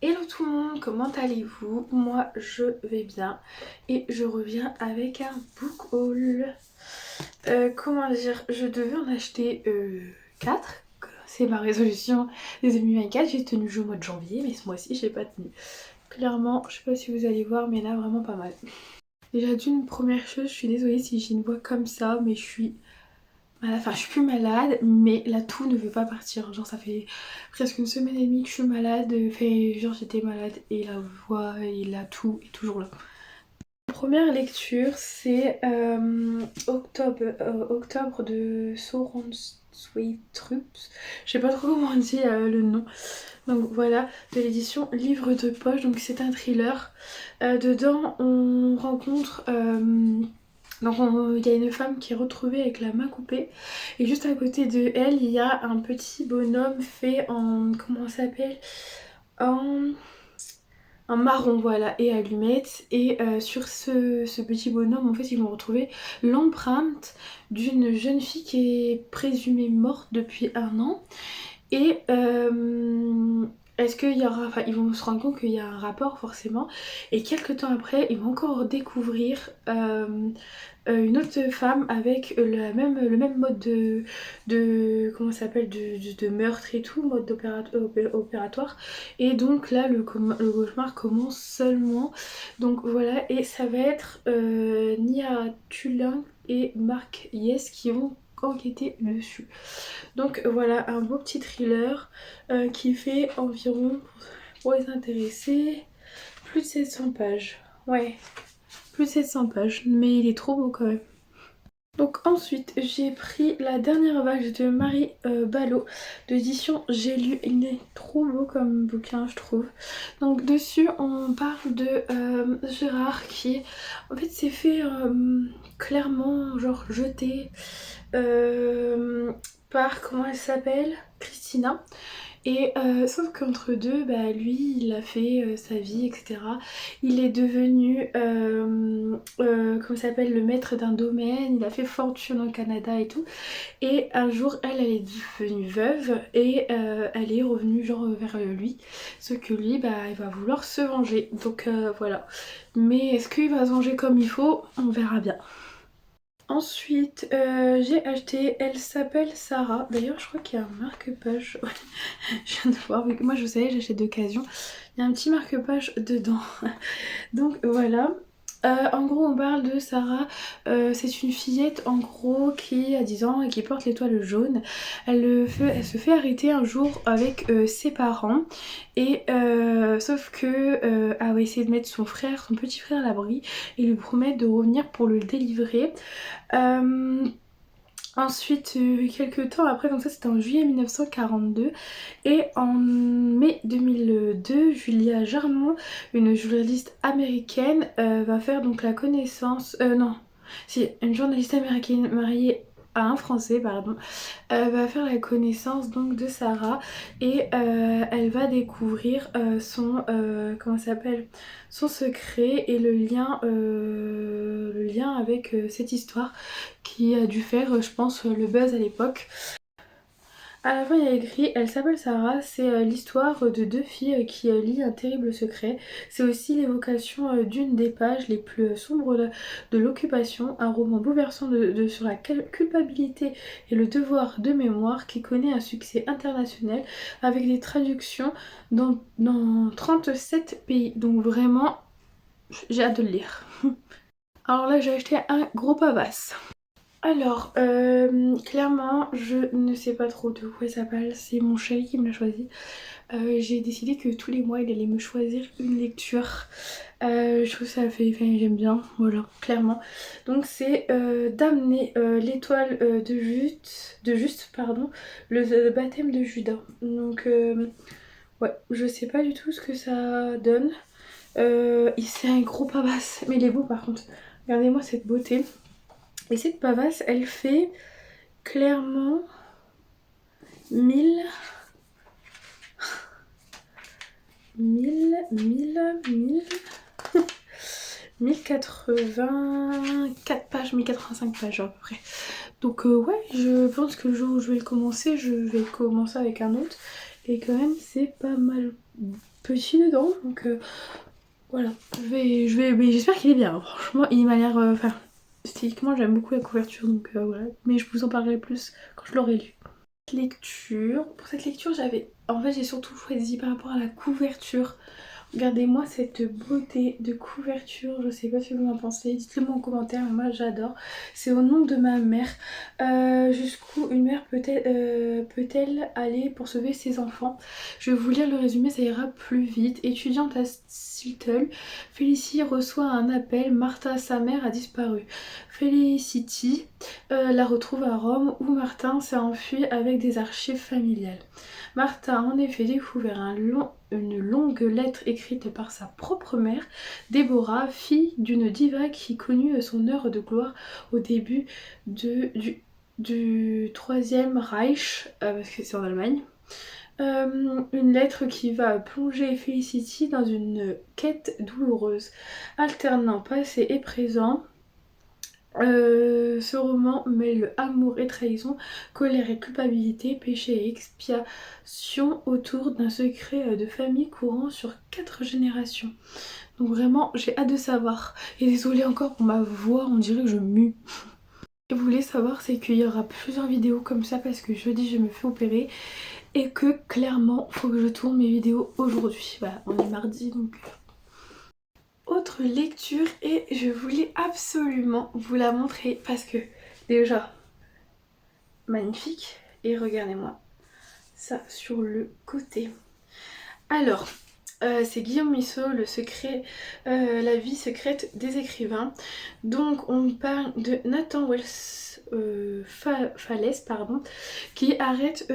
Hello tout le monde, comment allez-vous? Moi je vais bien et je reviens avec un book haul. Comment dire, je devais en acheter 4. C'est ma résolution de 2024. J'ai tenu le jeu au mois de janvier, mais ce mois-ci j'ai pas tenu. Clairement, je sais pas si vous allez voir, mais il y en a vraiment pas mal. Déjà d'une première chose, je suis désolée si j'ai une voix comme ça, mais je suis malade. Enfin, je suis plus malade, mais la toux ne veut pas partir. Genre, ça fait presque une semaine et demie que je suis malade. Genre, j'étais malade et la voix et la toux est toujours là. Première lecture, c'est Octobre de Sauron Sweet Troops. Je sais pas trop comment on dit le nom. Donc voilà, de l'édition Livre de poche. Donc c'est un thriller. Dedans, on rencontre. Donc il y a une femme qui est retrouvée avec la main coupée. Et juste à côté de elle, il y a un petit bonhomme fait en. Comment ça s'appelle? En un marron, voilà, et allumettes. Et sur ce petit bonhomme, en fait, ils vont retrouver l'empreinte d'une jeune fille qui est présumée morte depuis 1 an. Et est-ce qu'il y aura... Enfin, ils vont se rendre compte qu'il y a un rapport forcément. Et quelques temps après, ils vont encore découvrir une autre femme avec le même mode comment ça s'appelle, de meurtre et tout, mode opératoire. Et donc là, le cauchemar commence seulement. Donc voilà, et ça va être Nia Tulin et Marc Yes qui vont enquêter dessus. Donc voilà, un beau petit thriller qui fait environ, pour les intéressés, plus de 700 pages. Ouais, plus de 700 pages, mais il est trop beau quand même. Donc ensuite j'ai pris la dernière vague de Marie Ballot de l'édition J'ai lu. Il est trop beau comme bouquin je trouve. Donc dessus on parle de Gérard qui en fait s'est fait clairement genre jeter par, comment elle s'appelle, Christina. Et sauf qu'entre deux, bah, lui, il a fait sa vie, etc. Il est devenu, comment ça s'appelle, le maître d'un domaine. Il a fait fortune au Canada et tout. Et un jour, elle est devenue veuve et elle est revenue genre vers lui. Sauf que lui, bah, il va vouloir se venger. Donc voilà. Mais est-ce qu'il va se venger comme il faut? On verra bien. Ensuite, j'ai acheté, elle s'appelle Sarah. D'ailleurs, je crois qu'il y a un marque-page. Je viens de voir, vu que moi je savais, j'achète d'occasion. Il y a un petit marque-page dedans. Donc voilà. En gros, on parle de Sarah. C'est une fillette en gros qui a 10 ans et qui porte l'étoile jaune. Elle se fait arrêter un jour avec ses parents. Et sauf que elle va essayer de mettre son petit frère à l'abri et lui promet de revenir pour le délivrer. Euh, Ensuite, quelques temps après, donc ça c'était en juillet 1942, et en mai 2002, Julia Jarmon, une journaliste américaine, va faire donc la connaissance, non, si, une journaliste américaine mariée à un Français, pardon, va faire la connaissance donc de Sarah et elle va découvrir comment ça s'appelle, son secret et le lien avec cette histoire qui a dû faire, je pense, le buzz à l'époque. À la fin, il y a écrit Elle s'appelle Sarah, c'est l'histoire de deux filles qui lient un terrible secret. C'est aussi l'évocation d'une des pages les plus sombres de l'occupation, un roman bouleversant sur la culpabilité et le devoir de mémoire qui connaît un succès international avec des traductions dans 37 pays. Donc vraiment, j'ai hâte de le lire. Alors là, j'ai acheté un gros pavasse. Alors, clairement, je ne sais pas trop de quoi ça parle, c'est mon chéri qui me l'a choisi. J'ai décidé que tous les mois il allait me choisir une lecture. Je trouve que ça fait, enfin, j'aime bien, voilà, clairement. Donc c'est d'amener l'étoile de juste, pardon, le baptême de Judas. Donc ouais, je sais pas du tout ce que ça donne. C'est un gros pavasse, mais il est beau par contre. Regardez-moi cette beauté. Et cette pavasse, elle fait clairement 1000, 1000, 1000, 1000, 1084 pages, 1085 pages à peu près. Donc ouais, je pense que le jour où je vais le commencer avec un autre. Et quand même, c'est pas mal petit dedans, donc voilà. Mais j'espère qu'il est bien, hein. Franchement il m'a l'air... Enfin, esthétiquement j'aime beaucoup la couverture, donc voilà. Mais je vous en parlerai plus quand je l'aurai lu. Lecture. Pour cette lecture j'avais... En fait j'ai surtout choisi par rapport à la couverture. Regardez-moi cette beauté de couverture, je sais pas ce que vous en pensez, dites-le moi en commentaire, mais moi j'adore. C'est au nom de ma mère. Jusqu'où une mère peut-elle aller pour sauver ses enfants? Je vais vous lire le résumé, ça ira plus vite. Étudiante à Seattle, Felicity reçoit un appel, Martha, sa mère, a disparu. Felicity la retrouve à Rome où Martin s'est enfui avec des archives familiales. Martha a en effet découvert une longue lettre écrite par sa propre mère, Déborah, fille d'une diva qui connut son heure de gloire au début du Troisième Reich, parce que c'est en Allemagne. Une lettre qui va plonger Felicity dans une quête douloureuse, alternant passé et présent. Ce roman mêle amour et trahison, colère et culpabilité, péché et expiation autour d'un secret de famille courant sur 4 générations. Donc vraiment j'ai hâte de savoir. Et désolée encore pour ma voix, on dirait que je mue. Et vous voulez savoir, c'est qu'il y aura plusieurs vidéos comme ça parce que jeudi je me fais opérer et que clairement faut que je tourne mes vidéos aujourd'hui. Voilà, on est mardi donc... Autre lecture, et je voulais absolument vous la montrer parce que déjà magnifique, et regardez-moi ça sur le côté. Alors c'est Guillaume Musso, le secret, la vie secrète des écrivains. Donc on parle de Nathan Wells Falès, pardon, qui arrête,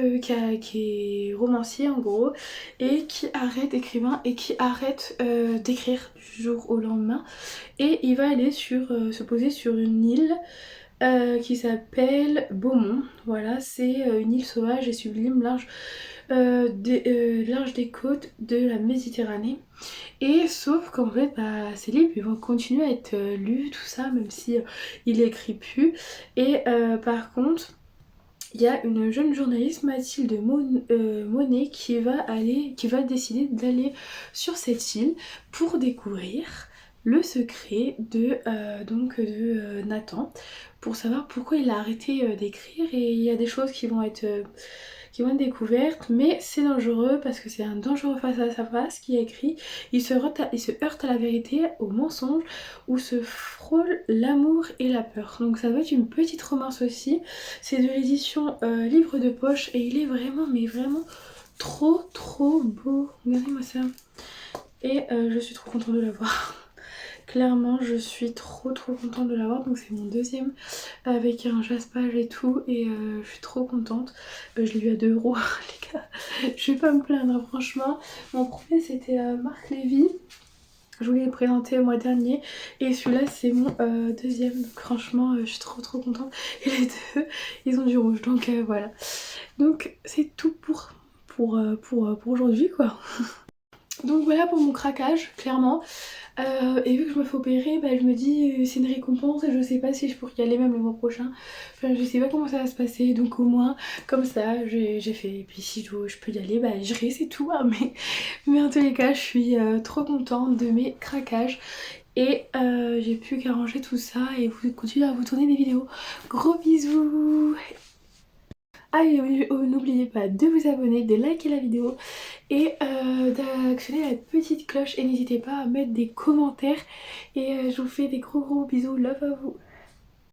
qui est romancier en gros, et qui arrête écrivain et qui arrête d'écrire du jour au lendemain. Et il va aller se poser sur une île qui s'appelle Beaumont. Voilà, c'est une île sauvage et sublime, large des côtes de la Méditerranée. Et sauf qu'en fait ces livres ils vont continuer à être lus, tout ça, même si il écrit plus. Et par contre il y a une jeune journaliste, Mathilde Monet, qui va décider d'aller sur cette île pour découvrir le secret de Nathan, pour savoir pourquoi il a arrêté d'écrire. Et il y a des choses qui vont être découvertes, mais c'est dangereux parce que c'est un dangereux face à sa face qui a écrit. Il se heurte à la vérité, au mensonge, où se frôle l'amour et la peur. Donc ça va être une petite romance aussi. C'est de l'édition Livre de poche et il est vraiment, mais vraiment trop beau. Regardez-moi ça. Et je suis trop contente de l'avoir. Clairement je suis trop contente de l'avoir, donc c'est mon deuxième avec un jaspage et tout, et je suis trop contente. Je l'ai eu à 2 € les gars, je vais pas me plaindre franchement. Mon premier c'était Marc Lévy, je vous l'ai présenté le mois dernier, et celui-là c'est mon deuxième, donc franchement je suis trop contente. Et les deux ils ont du rouge, donc voilà. Donc c'est tout pour aujourd'hui quoi. Donc voilà pour mon craquage, clairement. Et vu que je me fais opérer, je me dis c'est une récompense et je sais pas si je pourrais y aller même le mois prochain. Enfin je sais pas comment ça va se passer, donc au moins comme ça j'ai fait. Et puis si je peux y aller, j'irai, c'est tout, hein, mais en tous les cas je suis trop contente de mes craquages. Et j'ai plus qu'à ranger tout ça et vous continuer à vous tourner des vidéos. Gros bisous. Ah et n'oubliez pas de vous abonner, de liker la vidéo et d'actionner la petite cloche, et n'hésitez pas à mettre des commentaires, et je vous fais des gros bisous, love à vous.